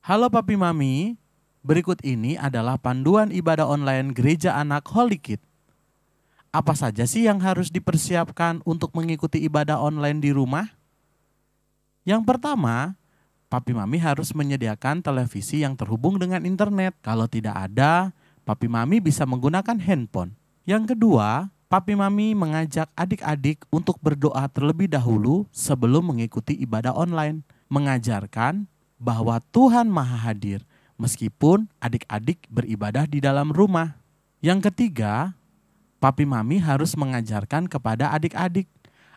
Halo Papi Mami, berikut ini adalah panduan ibadah online Gereja Anak Holy Kid. Apa saja sih yang harus dipersiapkan untuk mengikuti ibadah online di rumah? Yang pertama, Papi Mami harus menyediakan televisi yang terhubung dengan internet. Kalau tidak ada, Papi Mami bisa menggunakan handphone. Yang kedua, Papi Mami mengajak adik-adik untuk berdoa terlebih dahulu sebelum mengikuti ibadah online. Mengajarkan bahwa Tuhan Maha Hadir meskipun adik-adik beribadah di dalam rumah. Yang ketiga, Papi Mami harus mengajarkan kepada adik-adik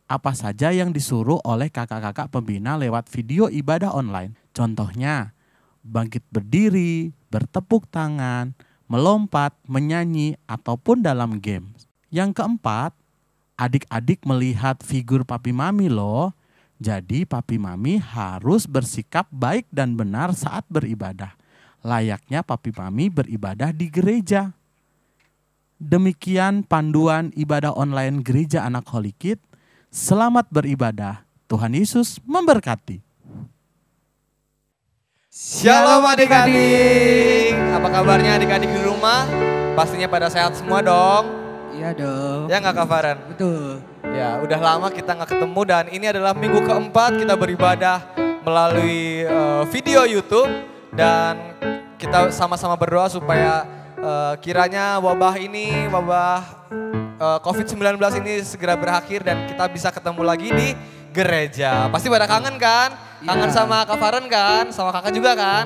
apa saja yang disuruh oleh kakak-kakak pembina lewat video ibadah online. Contohnya, bangkit berdiri, bertepuk tangan, melompat, menyanyi, ataupun dalam game. Yang keempat, adik-adik melihat figur Papi Mami loh. Jadi Papi Mami harus bersikap baik dan benar saat beribadah. Layaknya Papi Mami beribadah di gereja. Demikian panduan ibadah online Gereja Anak Holy Kid. Selamat beribadah. Tuhan Yesus memberkati. Shalom adik-adik. Apa kabarnya adik-adik di rumah? Pastinya pada sehat semua dong. Iya dong. Ya nggak Kak Farhan? Betul. Ya udah lama kita nggak ketemu dan ini adalah minggu keempat kita beribadah melalui video YouTube. Dan kita sama-sama berdoa supaya kiranya wabah COVID-19 ini segera berakhir dan kita bisa ketemu lagi di gereja. Pasti pada kangen kan? Kangen sama Kak Farhan kan? Sama kakak juga kan?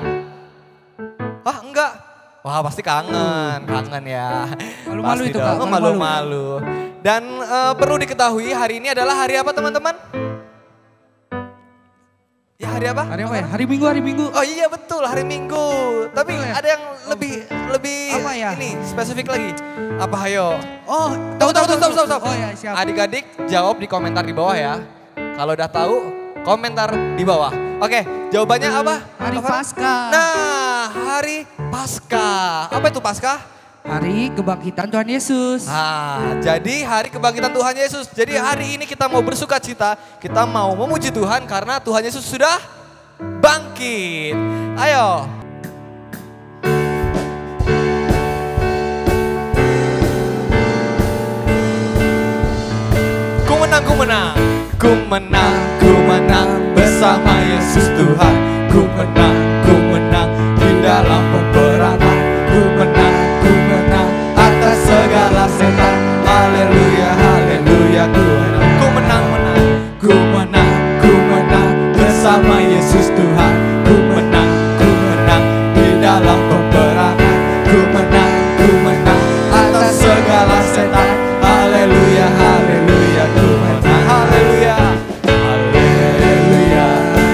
Wah enggak? Wah pasti kangen ya. Malu-malu pasti itu dong. Kak, Malu-malu. Dan perlu diketahui hari ini adalah hari apa teman-teman? Ya hari apa? Hari apa ya? Hari Minggu. Oh iya betul hari Minggu. Tapi ada yang lebih apa ya? Ini spesifik lagi. Apa hayo? Oh, Stop. Oh ya, siap. Adik-adik jawab di komentar di bawah ya. Kalau udah tahu komentar di bawah. Oke, jawabannya apa? Hari Paskah. Nah, hari Paskah. Apa itu Paskah? Hari kebangkitan Tuhan Yesus. Nah, jadi hari kebangkitan Tuhan Yesus. Jadi hari ini kita mau bersuka cita, kita mau memuji Tuhan karena Tuhan Yesus sudah bangkit. Ayo. Ku menang bersama Yesus Tuhan. Ku menang di dalam peperangan. Ku menang atas segala setan. Haleluya, haleluya. Ku menang bersama Yesus Tuhan. Ku menang di dalam peperangan. Ku menang atas segala setan. Haleluya, haleluya. Ku menang, haleluya. Haleluya,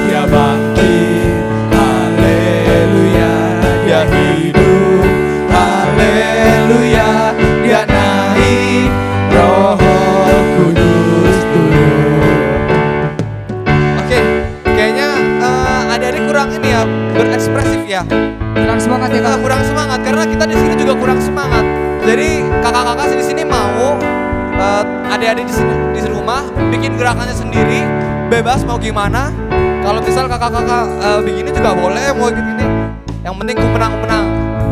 dia bangkit. Haleluya, dia hidup. Haleluya, dia naik. Roh Kudus turun. Oke, kayaknya adik-adik kurang ini ya, berekspresif ya. Kurang semangat ya Kak? Kurang semangat karena kita di sini juga kurang semangat. Jadi kakak-kakak di sini mau adik-adik di rumah bikin gerakannya sendiri, bebas mau gimana. Kalau misal kakak-kakak begini juga boleh, mau gini. Yang penting ku menang.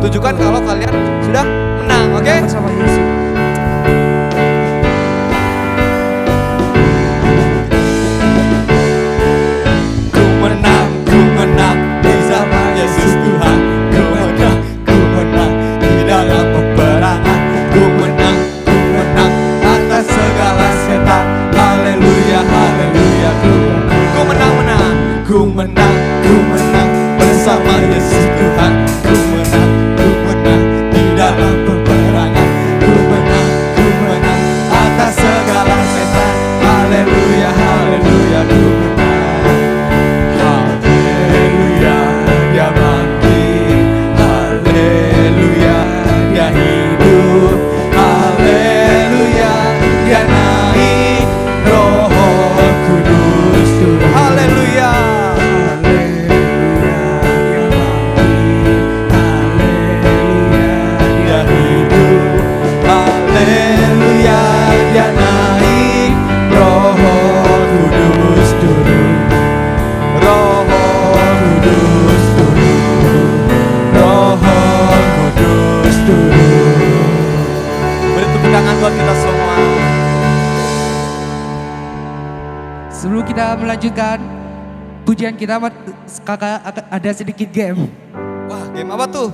Tunjukkan kalau kalian sudah menang, oke? Bersama Yesus. Ku menang bersama Yesus Tuhan. Ku menang di dalam peperangan. Ku menang atas segala setan. Haleluya, haleluya. Ku menang bersama Yesus Tuhan. Ku menang di dalam peperangan. Ku kita melanjutkan pujian kita, kakak ada sedikit game. Wah, game apa tuh?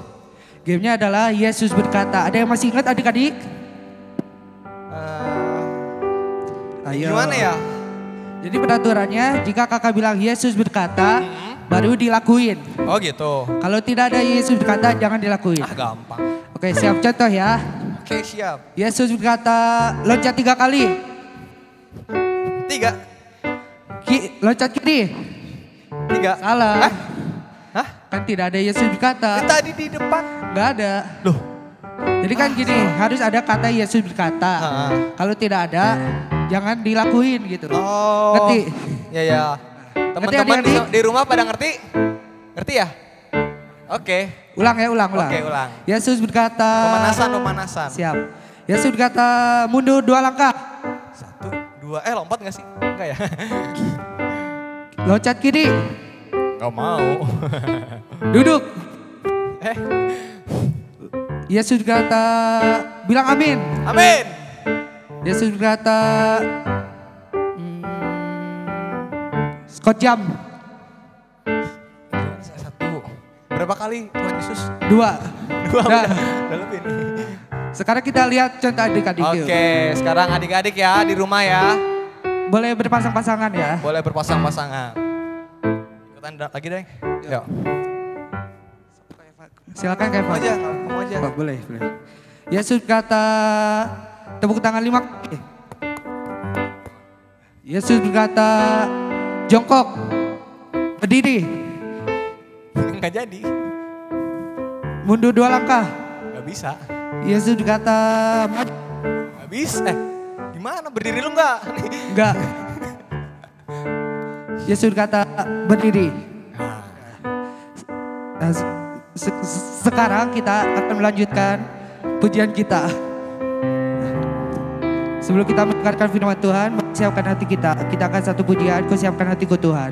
Gamenya adalah Yesus berkata. Ada yang masih ingat adik-adik? Ayo. Gimana ya? Jadi peraturannya jika kakak bilang Yesus berkata, baru dilakuin. Oh gitu. Kalau tidak ada Yesus berkata, jangan dilakuin. Ah gampang. Oke, siap, contoh ya. Oke, siap. Yesus berkata, loncat 3 kali. 3. Loncat kiri. 3. Salah. Hah? Kan tidak ada Yesus berkata. Tadi di depan. Nggak ada. Loh. Jadi kan gini, harus ada kata Yesus berkata. Kalau tidak ada, jangan dilakuin gitu loh. Oh. Ngerti? Ya. Teman-teman di rumah pada ngerti? Ngerti ya? Oke. Ulang ya, ulang. Oke, ulang. Yesus berkata. Pemanasan. Siap. Yesus berkata, mundur 2 langkah. 1, 2, lompat gak sih? Enggak ya? Loncat kiri. Gak mau. Duduk. Eh. Yesus berkata, bilang amin. Amin. Yesus berkata, Scott jam. 1. Berapa kali Tuhan Yesus? 2. 2 udah lebih nih. Sekarang kita lihat contoh adik-adik. Oke, sekarang adik-adik ya di rumah ya. Boleh berpasang-pasangan ya. Boleh berpasang-pasangan. Ikutan lagi deh. Yuk. Silakan Kevin. Kamu aja. Oh, boleh. Yesus berkata, tepuk tangan 5 kali. Yesus berkata, jongkok, berdiri. Enggak jadi. Mundur 2 langkah. Enggak bisa. Yesus berkata, Enggak bisa. Gimana berdiri lu enggak? enggak. Yesus berkata, berdiri. Nah, sekarang kita akan melanjutkan pujian kita. Sebelum kita mendengarkan firman Tuhan, siapkan hati kita. Kita akan satu pujian, kau siapkan hatiku Tuhan.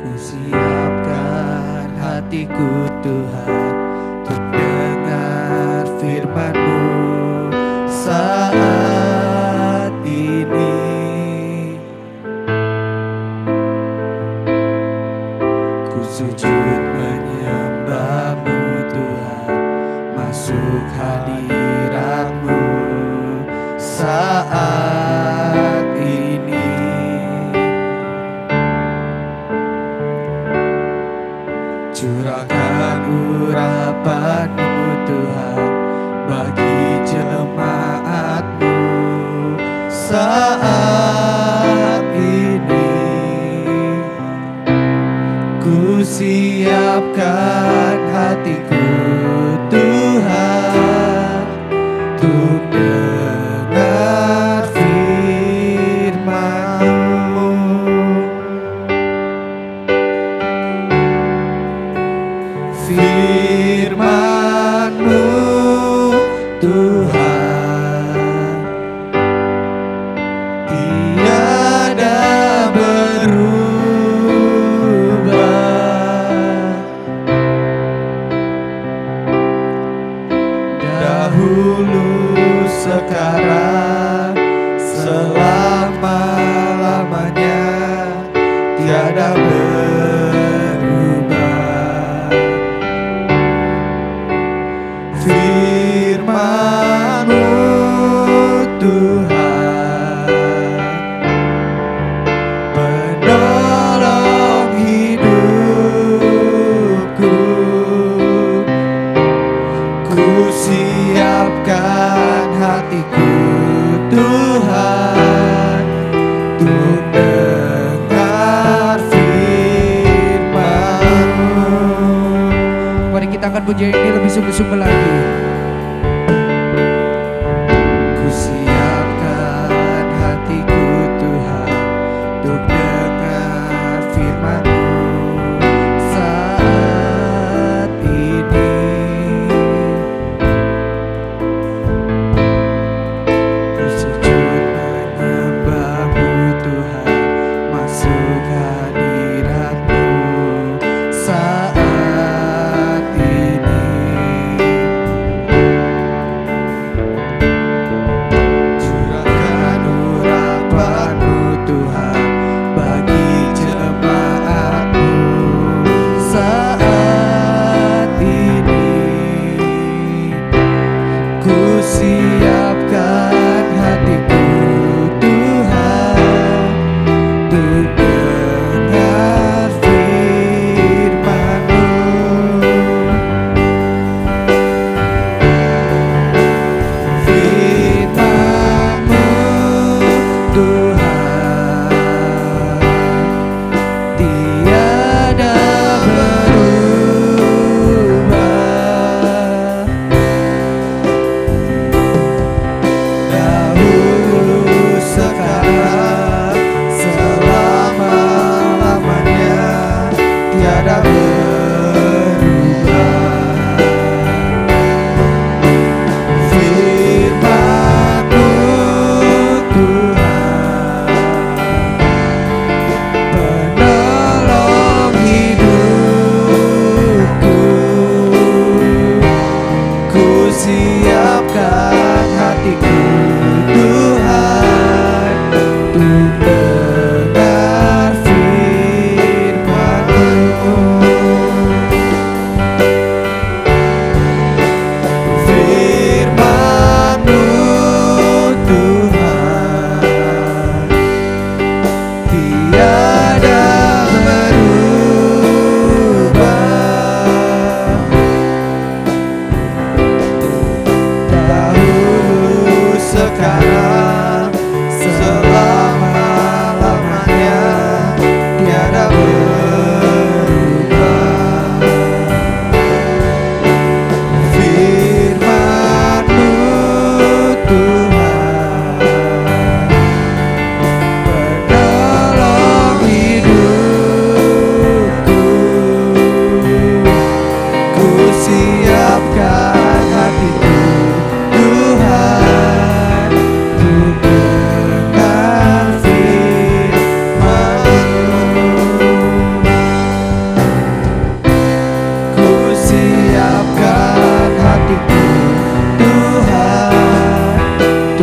Ku siapkan hatiku Tuhan untuk dengar firman-Mu saat ini. Ku sujud menyembah-Mu Tuhan, masuk hadirat-Mu saat ini. Curahkan urapan-Mu Tuhan bagi jemaat-Mu saat ini. Ku siapkan hatiku Tuhan untuk dengar firman-Mu. Firman-Mu Tuhan tiada berubah. Dahulu, sekarang, selama-lamanya tiada berubah. Firman-Mu Tuhan, penolong hidupku. Ku siapkan hatiku Tuhan untuk dengar firman-Mu. Mari kita akan puji ini lebih sungguh-sungguh lagi. Ku siapkan hatiku Tuhan untuk dengar firman-Mu saat ini. Ku sujud menyembah-Mu Tuhan, masuk hadirat-Mu saat ini.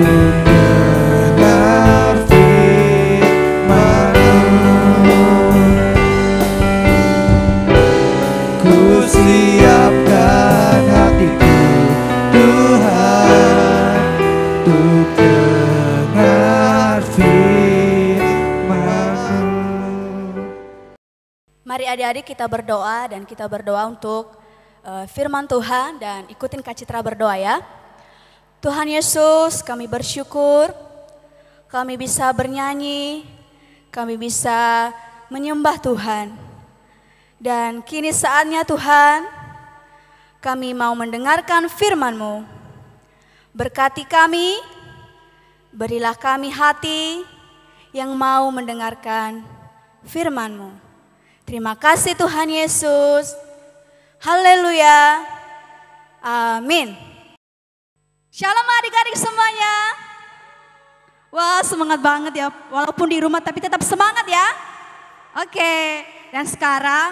dengar firman-Mu. Ku siapkan hatiku Tuhan untuk dengar firman-Mu. Mari adik-adik kita berdoa dan kita berdoa untuk firman Tuhan dan ikutin Kak Citra berdoa ya. Tuhan Yesus, kami bersyukur kami bisa bernyanyi, kami bisa menyembah Tuhan. Dan kini saatnya Tuhan, kami mau mendengarkan firman-Mu. Berkati kami, berilah kami hati yang mau mendengarkan firman-Mu. Terima kasih Tuhan Yesus. Haleluya. Amin. Shalom adik-adik semuanya. Wah, semangat banget ya. Walaupun di rumah tapi tetap semangat ya. Oke, dan sekarang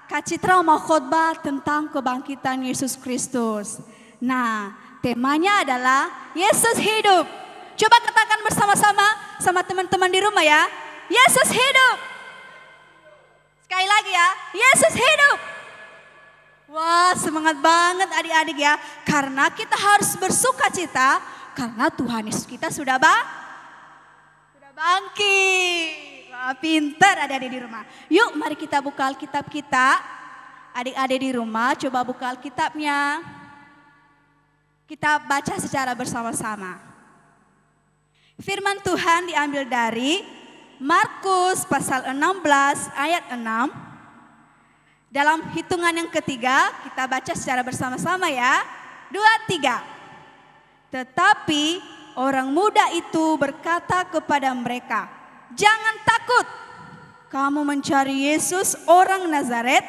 Kak Citra mau khotbah tentang kebangkitan Yesus Kristus. Nah, temanya adalah Yesus hidup. Coba katakan bersama-sama sama teman-teman di rumah ya. Yesus hidup. Sekali lagi ya, Yesus hidup. Wah, semangat banget adik-adik ya. Karena kita harus bersuka cita karena Tuhan Yesus kita sudah bangkit. Wah, pintar adik-adik di rumah. Yuk, mari kita buka Alkitab kita. Adik-adik di rumah, coba buka Alkitabnya. Kita baca secara bersama-sama. Firman Tuhan diambil dari Markus pasal 16 ayat 6. Dalam hitungan yang ketiga, kita baca secara bersama-sama ya. 2, 3. Tetapi orang muda itu berkata kepada mereka, "Jangan takut, kamu mencari Yesus orang Nazaret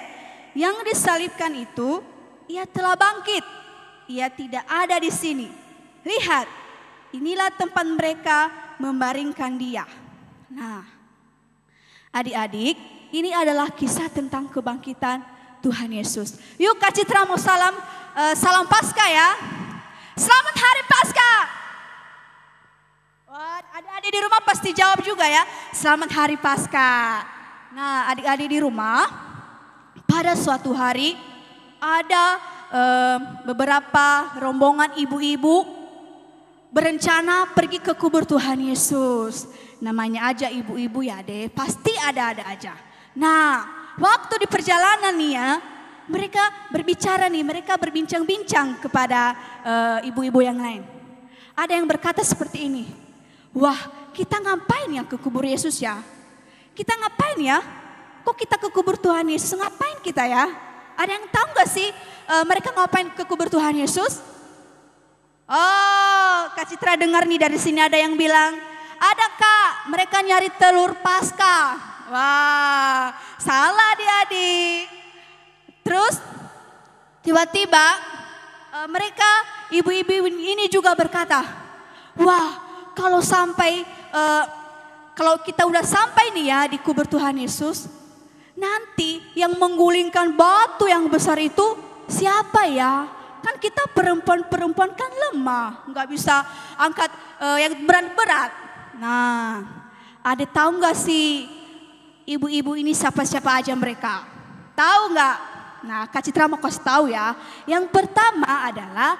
yang disalibkan itu. Ia telah bangkit, ia tidak ada di sini. Lihat, inilah tempat mereka membaringkan dia." Nah, adik-adik, ini adalah kisah tentang kebangkitan Tuhan Yesus. Yuk Kak Citra mau salam Paskah ya. Selamat Hari Paskah. Wah, adik-adik di rumah pasti jawab juga ya. Selamat Hari Paskah. Nah, adik-adik di rumah, pada suatu hari ada beberapa rombongan ibu-ibu berencana pergi ke kubur Tuhan Yesus. Namanya aja ibu-ibu ya deh, pasti ada-ada aja. Nah, waktu di perjalanan nih ya, mereka berbicara nih, mereka berbincang-bincang kepada ibu-ibu yang lain. Ada yang berkata seperti ini, "Wah, kita ngapain ya ke kubur Yesus ya? Kita ngapain ya? Kok kita ke kubur Tuhan Yesus? Ngapain kita ya?" Ada yang tahu gak sih mereka ngapain ke kubur Tuhan Yesus? Oh, Kak Citra dengar nih dari sini ada yang bilang, "Ada Kak, mereka nyari telur Paskah." Wah, salah adik-adik. Terus tiba-tiba mereka ibu-ibu ini juga berkata, "Wah, kalau kita udah sampai nih ya di kubur Tuhan Yesus, nanti yang menggulingkan batu yang besar itu siapa ya? Kan kita perempuan kan lemah, nggak bisa angkat yang berat-berat." Nah, ada tahu nggak sih ibu-ibu ini siapa-siapa aja mereka? Tahu nggak? Nah, Kak Citra mau kasih tahu ya. Yang pertama adalah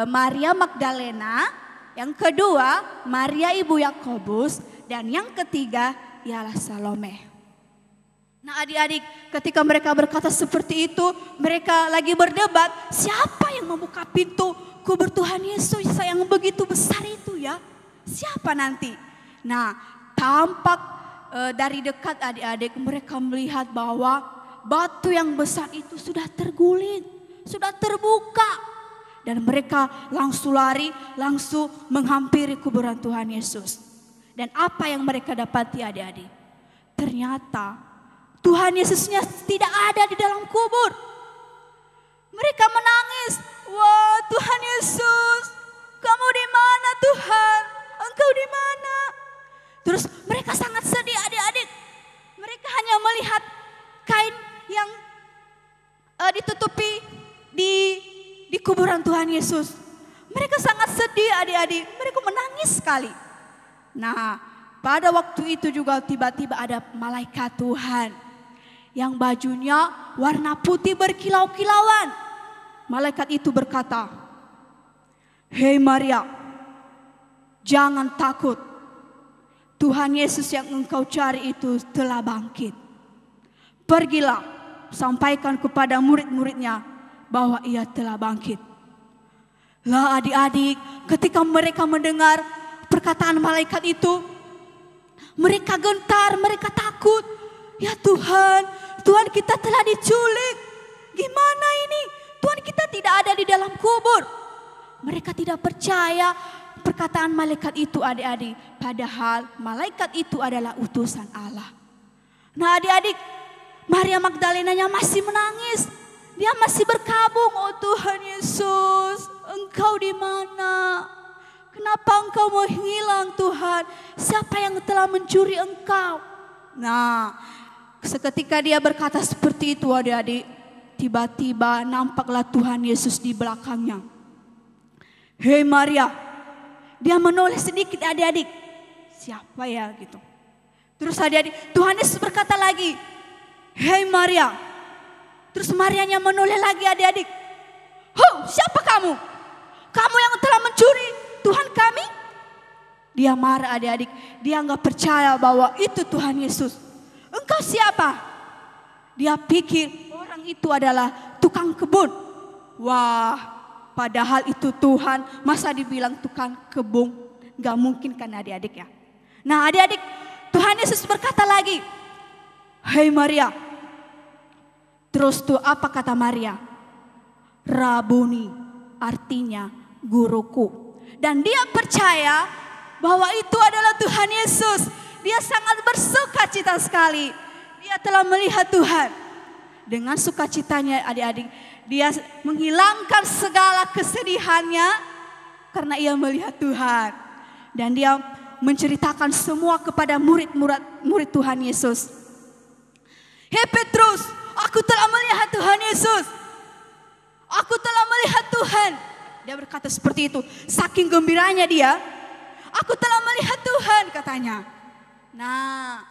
Maria Magdalena, yang kedua Maria ibu Yakobus, dan yang ketiga ialah Salome. Nah, adik-adik, ketika mereka berkata seperti itu, mereka lagi berdebat, siapa yang membuka pintu kubur Tuhan Yesus yang begitu besar itu ya? Siapa nanti? Nah, tampak dari dekat adik-adik mereka melihat bahwa batu yang besar itu sudah terguling, sudah terbuka. Dan mereka langsung lari, langsung menghampiri kuburan Tuhan Yesus. Dan apa yang mereka dapati adik-adik? Ternyata Tuhan Yesusnya tidak ada di dalam kubur. Mereka menangis. "Wah, Tuhan Yesus, kamu di mana Tuhan? Engkau di mana?" Terus mereka sangat sedih adik-adik. Mereka hanya melihat kain yang ditutupi di kuburan Tuhan Yesus. Mereka sangat sedih. sedih adik-adik, mereka menangis sekali. Nah, pada waktu itu juga tiba-tiba ada malaikat Tuhan yang bajunya warna putih berkilau-kilauan. Malaikat itu berkata, "Hei Maria, jangan takut. Tuhan Yesus yang engkau cari itu telah bangkit. Pergilah, sampaikan kepada murid-muridnya bahwa ia telah bangkit." Lah adik-adik, ketika mereka mendengar perkataan malaikat itu, mereka gentar, mereka takut. Ya Tuhan, Tuhan kita telah diculik. Gimana ini? Tuhan kita tidak ada di dalam kubur. Mereka tidak percaya perkataan malaikat itu adik-adik. Padahal malaikat itu adalah utusan Allah. Nah adik-adik, Maria Magdalenanya masih menangis. Dia masih berkabung, "Oh Tuhan Yesus, engkau di mana? Kenapa engkau mau hilang Tuhan? Siapa yang telah mencuri engkau?" Nah, seketika dia berkata seperti itu adik-adik, tiba-tiba nampaklah Tuhan Yesus di belakangnya. "Hei Maria." Dia menoleh sedikit adik-adik. Siapa ya gitu. Terus adik-adik, Tuhan Yesus berkata lagi, "Hei Maria." Terus Marianya menoleh lagi adik-adik. Siapa kamu? Kamu yang telah mencuri Tuhan kami? Dia marah adik-adik. Dia nggak percaya bahwa itu Tuhan Yesus. Engkau siapa? Dia pikir orang itu adalah tukang kebun. Wah, padahal itu Tuhan. Masa dibilang tukang kebun? Nggak mungkin kan adik-adik ya. Nah adik-adik, Tuhan Yesus berkata lagi, "Hei Maria." Terus tuh apa kata Maria? "Rabuni," artinya guruku. Dan dia percaya bahwa itu adalah Tuhan Yesus. Dia sangat bersuka cita sekali. Dia telah melihat Tuhan. Dengan sukacitanya adik-adik, dia menghilangkan segala kesedihannya karena ia melihat Tuhan. Dan dia menceritakan semua kepada murid Tuhan Yesus. "Hei Petrus, aku telah melihat Tuhan Yesus. Aku telah melihat Tuhan." Dia berkata seperti itu. Saking gembiranya dia, "Aku telah melihat Tuhan," katanya. Nah,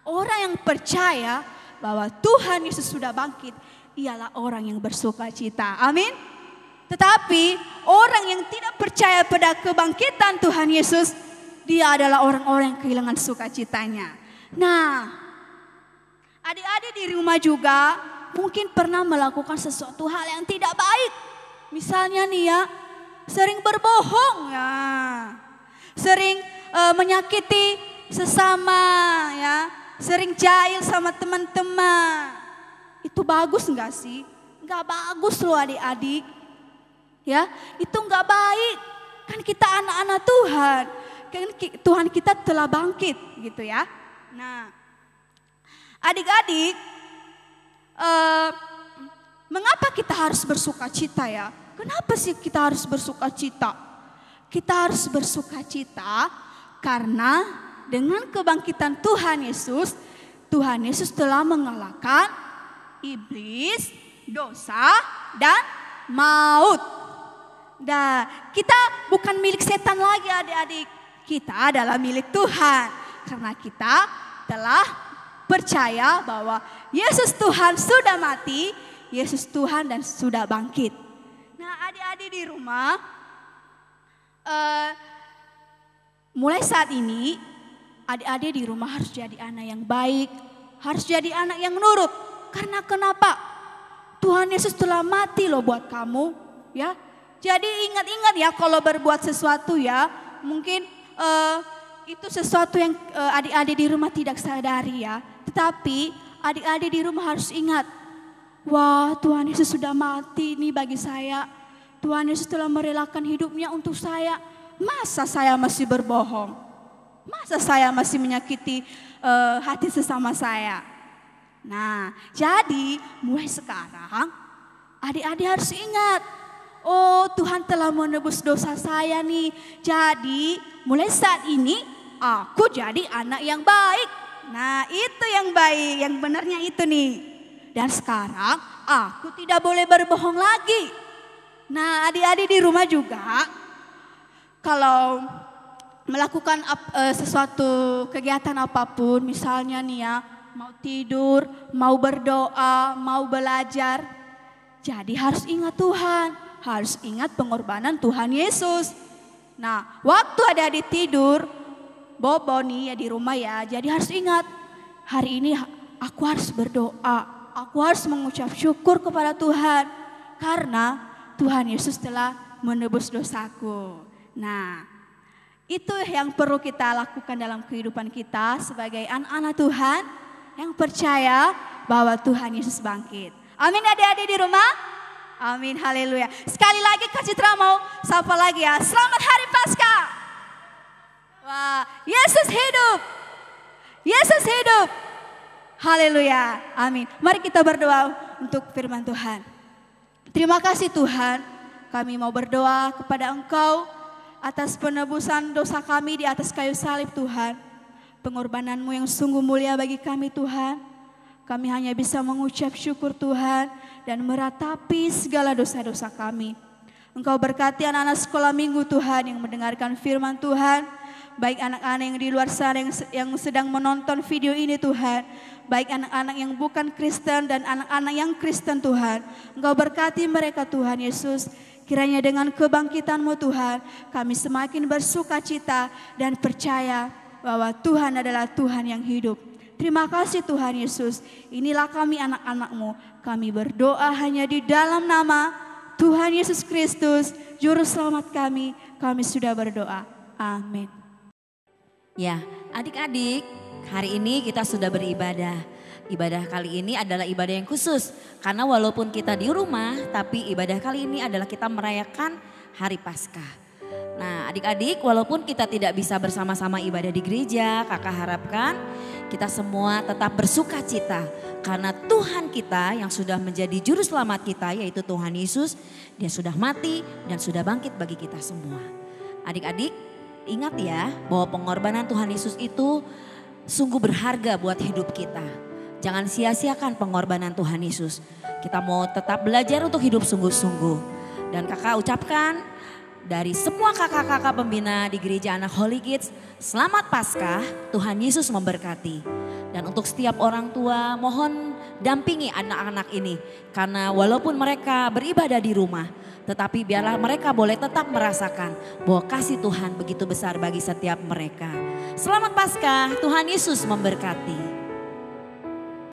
orang yang percaya bahwa Tuhan Yesus sudah bangkit, ialah orang yang bersuka cita. Amin. Tetapi orang yang tidak percaya pada kebangkitan Tuhan Yesus, dia adalah orang-orang yang kehilangan sukacitanya. Nah, adik-adik di rumah juga mungkin pernah melakukan sesuatu hal yang tidak baik. Misalnya nih ya, sering berbohong ya, sering menyakiti sesama ya, sering jahil sama teman-teman. Itu bagus nggak sih? Nggak bagus loh adik-adik. Ya, itu nggak baik. Kan kita anak-anak Tuhan. Kan Tuhan kita telah bangkit gitu ya. Nah, adik-adik, mengapa kita harus bersuka cita ya? Kenapa sih kita harus bersuka cita? Kita harus bersuka cita karena dengan kebangkitan Tuhan Yesus telah mengalahkan iblis, dosa, dan maut. Nah, kita bukan milik setan lagi adik-adik. Kita adalah milik Tuhan. Karena kita telah percaya bahwa Yesus Tuhan sudah mati, Yesus Tuhan dan sudah bangkit. Nah adik-adik di rumah, mulai saat ini adik-adik di rumah harus jadi anak yang baik, harus jadi anak yang nurut. Karena kenapa? Tuhan Yesus telah mati loh buat kamu, ya. Jadi ingat-ingat ya kalau berbuat sesuatu ya, mungkin itu sesuatu yang adik-adik di rumah tidak sadari ya. Tetapi adik-adik di rumah harus ingat, wah Tuhan Yesus sudah mati nih bagi saya. Tuhan Yesus telah merelakan hidupnya untuk saya. Masa saya masih berbohong? Masa saya masih menyakiti hati sesama saya? Nah, jadi mulai sekarang adik-adik harus ingat, oh Tuhan telah menebus dosa saya nih. Jadi mulai saat ini aku jadi anak yang baik. Nah itu yang baik, yang benarnya itu nih. Dan sekarang aku tidak boleh berbohong lagi. Nah adik-adik di rumah juga, kalau melakukan sesuatu kegiatan apapun, misalnya nih ya, mau tidur, mau berdoa, mau belajar, jadi harus ingat Tuhan, harus ingat pengorbanan Tuhan Yesus. Nah, waktu adik-adik tidur, bobo nih ya di rumah ya, jadi harus ingat, hari ini aku harus berdoa, aku harus mengucap syukur kepada Tuhan, karena Tuhan Yesus telah menebus dosaku. Nah, itu yang perlu kita lakukan dalam kehidupan kita sebagai anak-anak Tuhan yang percaya bahwa Tuhan Yesus bangkit. Amin adik-adik di rumah? Amin, haleluya. Sekali lagi Kak Citra mau sapa lagi ya. Selamat Hari Paskah. Wah, Yesus hidup. Yesus hidup. Haleluya, amin. Mari kita berdoa untuk firman Tuhan. Terima kasih Tuhan, kami mau berdoa kepada Engkau atas penebusan dosa kami di atas kayu salib Tuhan. Pengorbanan-Mu yang sungguh mulia bagi kami Tuhan. Kami hanya bisa mengucap syukur Tuhan dan meratapi segala dosa-dosa kami. Engkau berkati anak-anak sekolah minggu Tuhan yang mendengarkan firman Tuhan. Baik anak-anak yang di luar sana yang sedang menonton video ini Tuhan. Baik anak-anak yang bukan Kristen dan anak-anak yang Kristen Tuhan. Engkau berkati mereka Tuhan Yesus. Kiranya dengan kebangkitan-Mu Tuhan, kami semakin bersuka cita dan percaya bahwa Tuhan adalah Tuhan yang hidup. Terima kasih Tuhan Yesus. Inilah kami anak-anak-Mu. Kami berdoa hanya di dalam nama Tuhan Yesus Kristus, Juru Selamat kami. Kami sudah berdoa. Amin. Ya, adik-adik, hari ini kita sudah beribadah. Ibadah kali ini adalah ibadah yang khusus. Karena walaupun kita di rumah, tapi ibadah kali ini adalah kita merayakan Hari Paskah. Nah, adik-adik, walaupun kita tidak bisa bersama-sama ibadah di gereja, kakak harapkan kita semua tetap bersuka cita. Karena Tuhan kita yang sudah menjadi juru selamat kita, yaitu Tuhan Yesus, Dia sudah mati dan sudah bangkit bagi kita semua. Adik-adik, ingat ya bahwa pengorbanan Tuhan Yesus itu sungguh berharga buat hidup kita. Jangan sia-siakan pengorbanan Tuhan Yesus. Kita mau tetap belajar untuk hidup sungguh-sungguh. Dan kakak ucapkan dari semua kakak-kakak pembina di Gereja Anak Holy Kids, selamat Paskah, Tuhan Yesus memberkati. Dan untuk setiap orang tua mohon dampingi anak-anak ini. Karena walaupun mereka beribadah di rumah, tetapi biarlah mereka boleh tetap merasakan bahwa kasih Tuhan begitu besar bagi setiap mereka. Selamat Paskah, Tuhan Yesus memberkati.